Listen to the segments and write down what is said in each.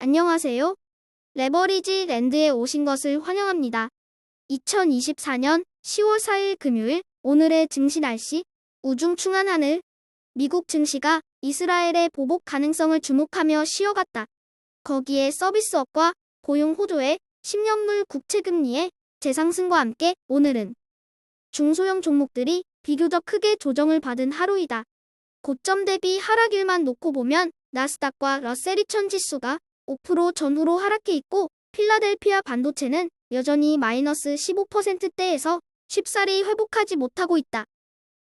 안녕하세요. 레버리지 랜드에 오신 것을 환영합니다. 2024년 10월 4일 금요일 오늘의 증시 날씨, 우중충한 하늘, 미국 증시가 이스라엘의 보복 가능성을 주목하며 쉬어갔다. 거기에 서비스업과 고용 호조에 10년물 국채금리의 재상승과 함께 오늘은 중소형 종목들이 비교적 크게 조정을 받은 하루이다. 고점 대비 하락일만 놓고 보면 나스닥과 러셀 2000 지수가 5% 전후로 하락해 있고 필라델피아 반도체는 여전히 마이너스 15%대에서 쉽사리 회복하지 못하고 있다.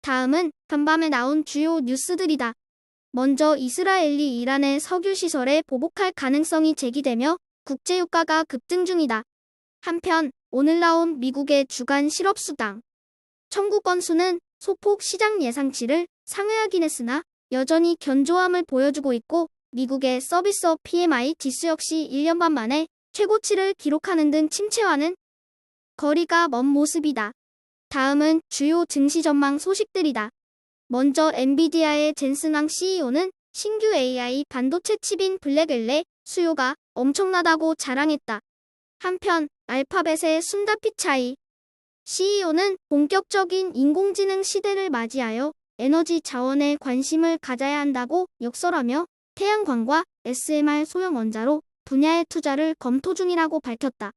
다음은 간밤에 나온 주요 뉴스들이다. 먼저 이스라엘이 이란의 석유시설에 보복할 가능성이 제기되며 국제유가가 급등 중이다. 한편 오늘 나온 미국의 주간 실업수당 청구 건수는 소폭 시장 예상치를 상회하긴 했으나 여전히 견조함을 보여주고 있고 미국의 서비스업 PMI 지수 역시 1년 반 만에 최고치를 기록하는 등 침체와는 거리가 먼 모습이다. 다음은 주요 증시 전망 소식들이다. 먼저 엔비디아의 젠슨 왕 CEO는 신규 AI 반도체 칩인 블랙엘의 수요가 엄청나다고 자랑했다. 한편 알파벳의 순다 피차이 CEO는 본격적인 인공지능 시대를 맞이하여 에너지 자원에 관심을 가져야 한다고 역설하며 태양광과 SMR 소형 원자로 분야의 투자를 검토 중이라고 밝혔다.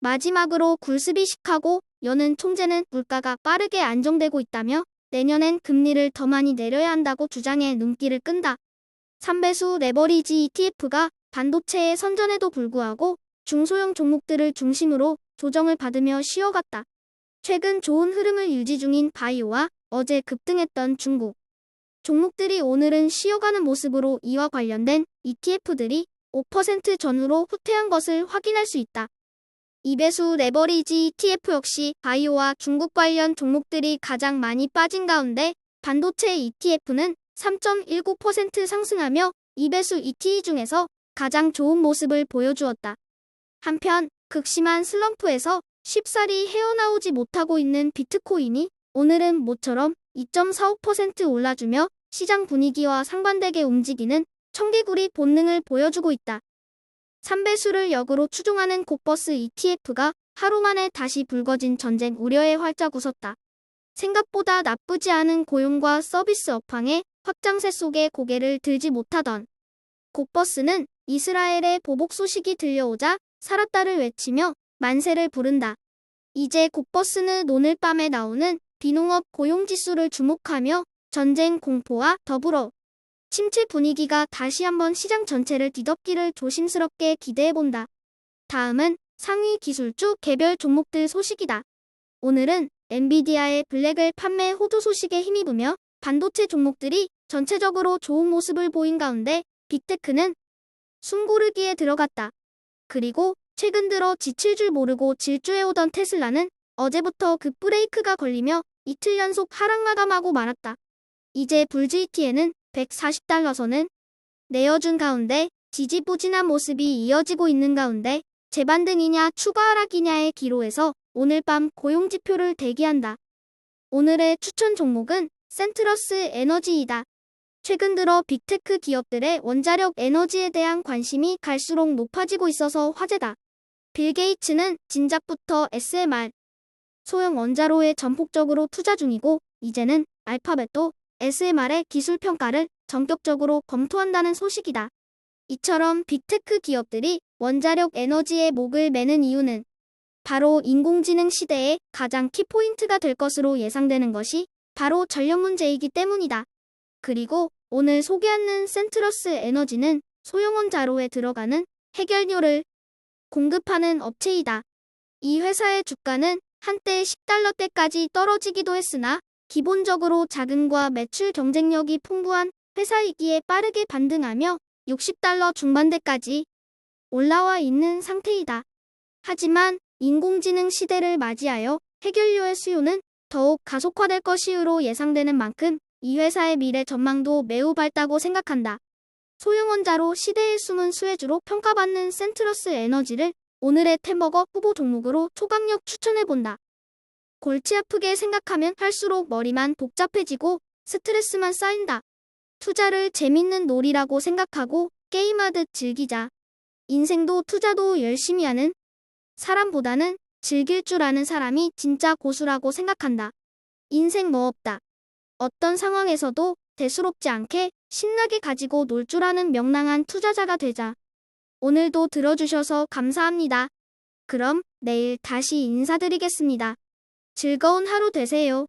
마지막으로 굴스비 시카고 여는 총재는 물가가 빠르게 안정되고 있다며 내년엔 금리를 더 많이 내려야 한다고 주장해 눈길을 끈다. 3배수 레버리지 ETF가 반도체의 선전에도 불구하고 중소형 종목들을 중심으로 조정을 받으며 쉬어갔다. 최근 좋은 흐름을 유지 중인 바이오와 어제 급등했던 중국 종목들이 오늘은 쉬어가는 모습으로 이와 관련된 ETF들이 5% 전후로 후퇴한 것을 확인할 수 있다. 2배수 레버리지 ETF 역시 바이오와 중국 관련 종목들이 가장 많이 빠진 가운데 반도체 ETF는 3.19% 상승하며 2배수 ET 중에서 가장 좋은 모습을 보여주었다. 한편 극심한 슬럼프에서 쉽사리 헤어나오지 못하고 있는 비트코인이 오늘은 모처럼 2.45% 올라주며 시장 분위기와 상반되게 움직이는 청개구리 본능을 보여주고 있다. 3배수를 역으로 추종하는 곡버스 ETF가 하루 만에 다시 불거진 전쟁 우려에 활짝 웃었다. 생각보다 나쁘지 않은 고용과 서비스 업황의 확장세 속에 고개를 들지 못하던 곡버스는 이스라엘의 보복 소식이 들려오자 살았다를 외치며 만세를 부른다. 이제 곡버스는 오늘 밤에 나오는 비농업 고용지수를 주목하며 전쟁 공포와 더불어 침체 분위기가 다시 한번 시장 전체를 뒤덮기를 조심스럽게 기대해본다. 다음은 상위 기술주 개별 종목들 소식이다. 오늘은 엔비디아의 블랙웰 판매 호조 소식에 힘입으며 반도체 종목들이 전체적으로 좋은 모습을 보인 가운데 빅테크는 숨고르기에 들어갔다. 그리고 최근 들어 지칠 줄 모르고 질주해오던 테슬라는 어제부터 급브레이크가 걸리며 이틀 연속 하락 마감하고 말았다. 이제 불주이티에는 140달러선은 내어준 가운데 지지부진한 모습이 이어지고 있는 가운데 재반등이냐 추가 하락이냐의 기로에서 오늘 밤 고용지표를 대기한다. 오늘의 추천 종목은 센트러스 에너지이다. 최근 들어 빅테크 기업들의 원자력 에너지에 대한 관심이 갈수록 높아지고 있어서 화제다. 빌 게이츠는 진작부터 SMR, 소형 원자로에 전폭적으로 투자 중이고 이제는 알파벳도 SMR의 기술 평가를 전격적으로 검토한다는 소식이다. 이처럼 빅테크 기업들이 원자력 에너지에 목을 매는 이유는 바로 인공지능 시대의 가장 키포인트가 될 것으로 예상되는 것이 바로 전력 문제이기 때문이다. 그리고 오늘 소개하는 센트러스 에너지는 소형 원자로에 들어가는 해결료를 공급하는 업체이다. 이 회사의 주가는 한때 10달러대까지 떨어지기도 했으나 기본적으로 자금과 매출 경쟁력이 풍부한 회사이기에 빠르게 반등하며 60달러 중반대까지 올라와 있는 상태이다. 하지만 인공지능 시대를 맞이하여 해결료의 수요는 더욱 가속화될 것이로 예상되는 만큼 이 회사의 미래 전망도 매우 밝다고 생각한다. 소형 원자로 시대의 숨은 수혜주로 평가받는 센트러스 에너지를 오늘의 템버거 후보 종목으로 초강력 추천해본다. 골치 아프게 생각하면 할수록 머리만 복잡해지고 스트레스만 쌓인다. 투자를 재밌는 놀이라고 생각하고 게임하듯 즐기자. 인생도 투자도 열심히 하는 사람보다는 즐길 줄 아는 사람이 진짜 고수라고 생각한다. 인생 뭐 없다. 어떤 상황에서도 대수롭지 않게 신나게 가지고 놀 줄 아는 명랑한 투자자가 되자. 오늘도 들어주셔서 감사합니다. 그럼 내일 다시 인사드리겠습니다. 즐거운 하루 되세요.